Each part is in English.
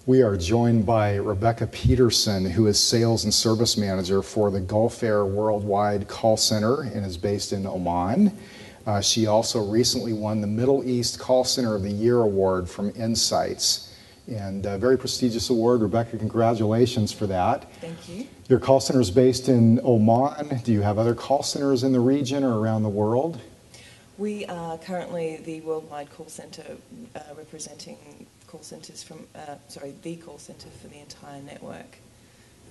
We are joined by Rebecca Peterson, who is Sales and Service Manager for the Gulf Air Worldwide Call Center and is based in Oman. She also recently won the Middle East Call Center of the Year Award from Insights, and a very prestigious award. Rebecca, congratulations for that. Thank you. Your call center is based in Oman. Do you have other call centers in the region or around the world? We are currently the worldwide call center representing call centers from, the call center for the entire network.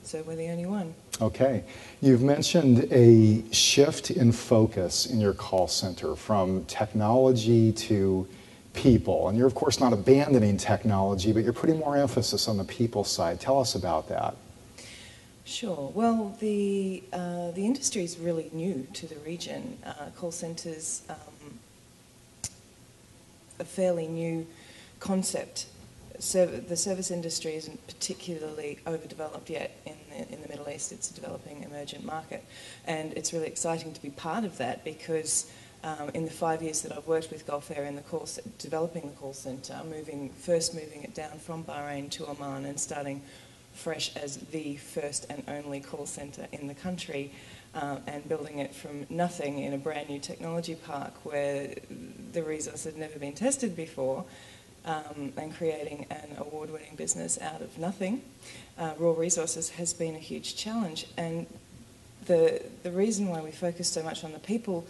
So we're the only one. Okay. You've mentioned a shift in focus in your call center from technology to people. And you're, of course, not abandoning technology, but you're putting more emphasis on the people side. Tell us about that. Sure. Well, the industry is really new to the region. Call centers, a fairly new concept. So the service industry isn't particularly overdeveloped yet in the Middle East. It's a developing emergent market, and it's really exciting to be part of that because in the 5 years that I've worked with Gulf Air in the developing the call centre, first moving it down from Bahrain to Oman and starting fresh as the first and only call centre in the country, and building it from nothing in a brand new technology park where the resource had never been tested before. And creating an award-winning business out of nothing, raw resources, has been a huge challenge. And the reason why we focus so much on the people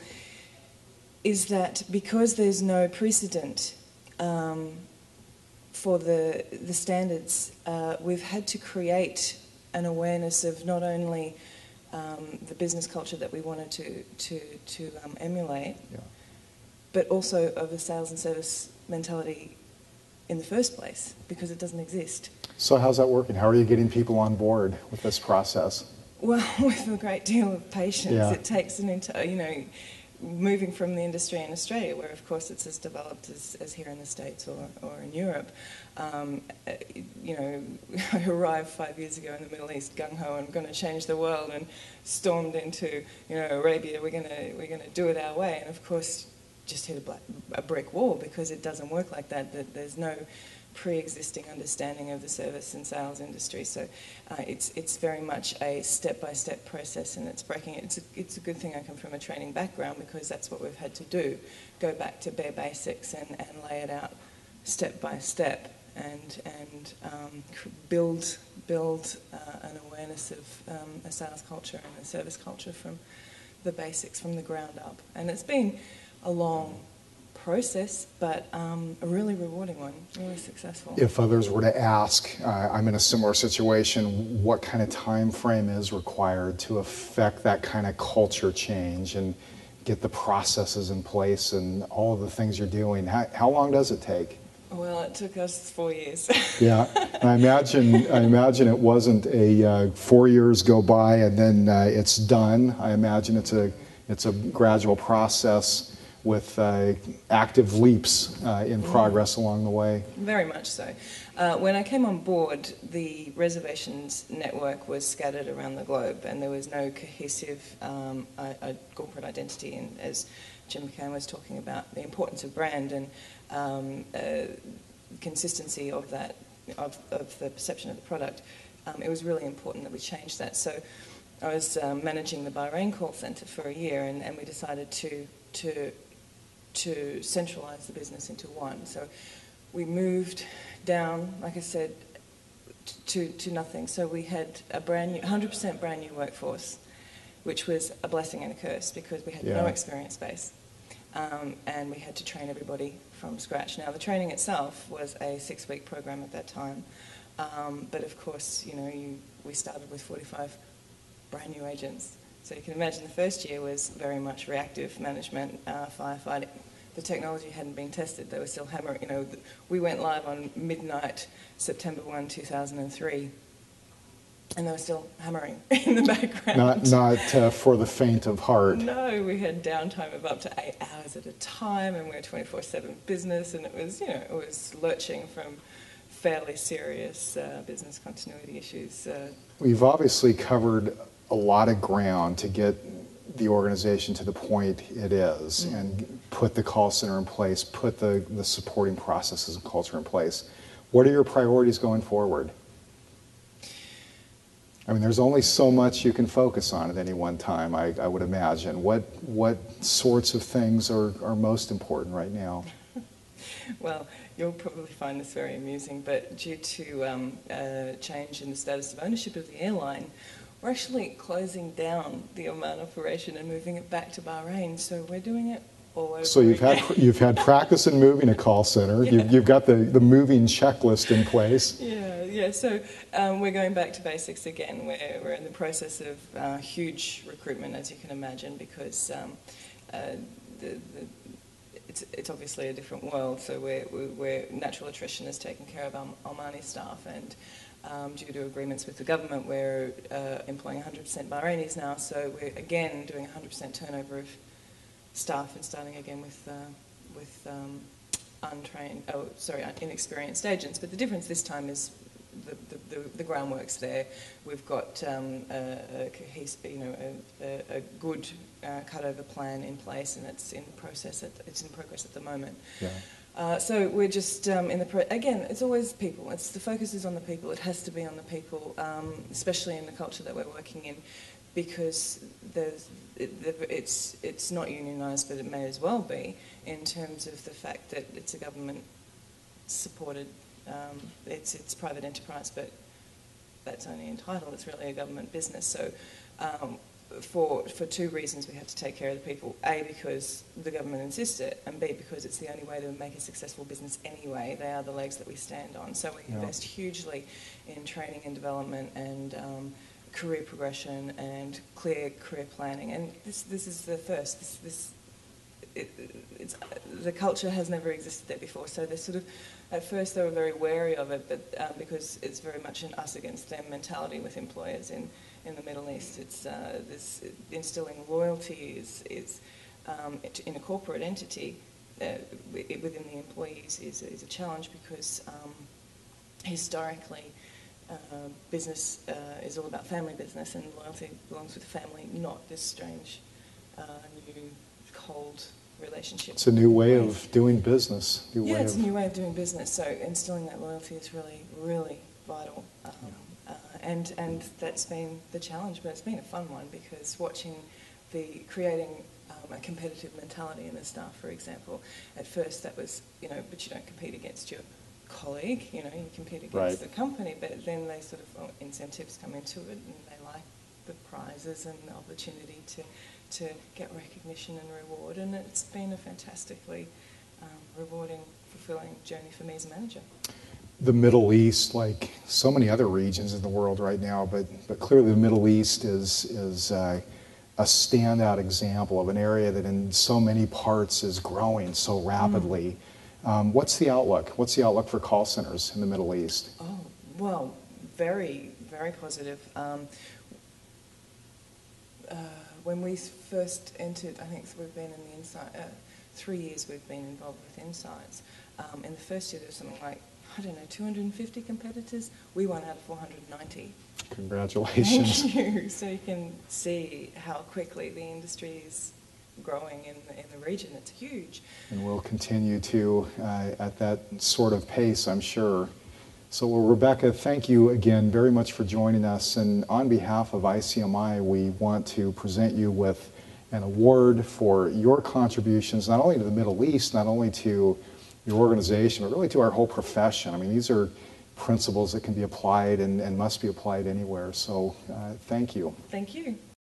is that because there's no precedent for the standards, we've had to create an awareness of not only the business culture that we wanted to emulate, but also of a sales and service mentality in the first place, because it doesn't exist. So how's that working? How are you getting people on board with this process? Well, with a great deal of patience. Yeah. It takes moving from the industry in Australia, where of course it's as developed as here in the States or in Europe. I arrived 5 years ago in the Middle East, gung-ho, and going to change the world, and stormed into Arabia. We're gonna do it our way, and of course just hit a brick wall, because it doesn't work like that. There's no pre-existing understanding of the service and sales industry. So it's very much a step-by-step process, and it's breaking it. It's a good thing I come from a training background, because that's what we've had to do. Go back to bare basics and lay it out step by step, and build an awareness of a sales culture and a service culture from the basics, from the ground up. And it's been a long process, but a really rewarding one, really successful. If others were to ask, I'm in a similar situation, what kind of time frame is required to affect that kind of culture change and get the processes in place and all of the things you're doing? How long does it take? Well, it took us 4 years. Yeah, I imagine it wasn't a 4 years go by and then it's done. I imagine it's a gradual process with active leaps in progress along the way. Very much so. When I came on board, the reservations network was scattered around the globe, and there was no cohesive corporate identity. And as Jim McCann was talking about, the importance of brand and consistency of that, of the perception of the product, it was really important that we change that. So I was managing the Bahrain call centre for a year, and we decided to centralise the business into one. So we moved down, like I said, to nothing. So we had a 100% brand new workforce, which was a blessing and a curse, because we had no experience base, and we had to train everybody from scratch. Now, the training itself was a 6-week program at that time, but of course, we started with 45 brand new agents. So you can imagine the first year was very much reactive management, firefighting. The technology hadn't been tested. They were still hammering. We went live on midnight, September 1, 2003, and they were still hammering in the background. Not for the faint of heart. No, we had downtime of up to 8 hours at a time, and we're a 24/7 business, and it was lurching from fairly serious business continuity issues. We've obviously covered a lot of ground to get the organization to the point it is, and put the call center in place, put the supporting processes and culture in place. What are your priorities going forward? I mean, there's only so much you can focus on at any one time, I would imagine. What sorts of things are most important right now? Well, you'll probably find this very amusing, but due to change in the status of ownership of the airline, we're actually closing down the Oman operation and moving it back to Bahrain. So we're doing it all over. So you've had practice in moving a call center. Yeah. You've got the moving checklist in place. Yeah. So we're going back to basics again. We're in the process of huge recruitment, as you can imagine, because it's obviously a different world. So we're natural attrition has taken care of our Omani staff, and due to agreements with the government, we're employing 100% Bahrainis now. So we're again doing 100% turnover of staff and starting again with inexperienced agents. But the difference this time is the groundwork's there. We've got a good cutover plan in place, and it's in progress at the moment. Yeah. So we're just in the again. It's always people. The focus is on the people. It has to be on the people, especially in the culture that we're working in, because it's not unionised, but it may as well be, in terms of the fact that it's a government supported. It's private enterprise, but that's only in title. It's really a government business. So for two reasons, we have to take care of the people. A, because the government insists it, and B, because it's the only way to make a successful business anyway. They are the legs that we stand on. So we invest hugely in training and development and career progression and clear career planning. And this is the first. The culture has never existed there before. So they're sort of, at first they were very wary of it, but because it's very much an us against them mentality with employers in the Middle East. It's this instilling loyalty is in a corporate entity within the employees is a challenge, because historically business is all about family business, and loyalty belongs with the family, not this strange new cold relationship. It's a new way of doing business. It's a new way of doing business. So instilling that loyalty is really, really vital. And that's been the challenge, but it's been a fun one, because creating a competitive mentality in the staff, for example. At first that was, but you don't compete against your colleague, you compete against the company, but then they sort of, incentives come into it, and they like the prizes and the opportunity to get recognition and reward, and it's been a fantastically rewarding, fulfilling journey for me as a manager. The Middle East, like so many other regions in the world right now, but clearly the Middle East is a standout example of an area that in so many parts is growing so rapidly. What's the outlook? What's the outlook for call centers in the Middle East? Oh, well, very, very positive. When we first entered, I think we've been in the Insight, 3 years we've been involved with Insights. In the first year there was something like, 250 competitors. We won out of 490. Congratulations. Thank you. So you can see how quickly the industry is growing in the region. It's huge. And we'll continue to at that sort of pace, I'm sure. So, well, Rebecca, thank you again very much for joining us. And on behalf of ICMI, we want to present you with an award for your contributions, not only to the Middle East, not only to your organization, but really to our whole profession. I mean, these are principles that can be applied and must be applied anywhere. So, thank you. Thank you.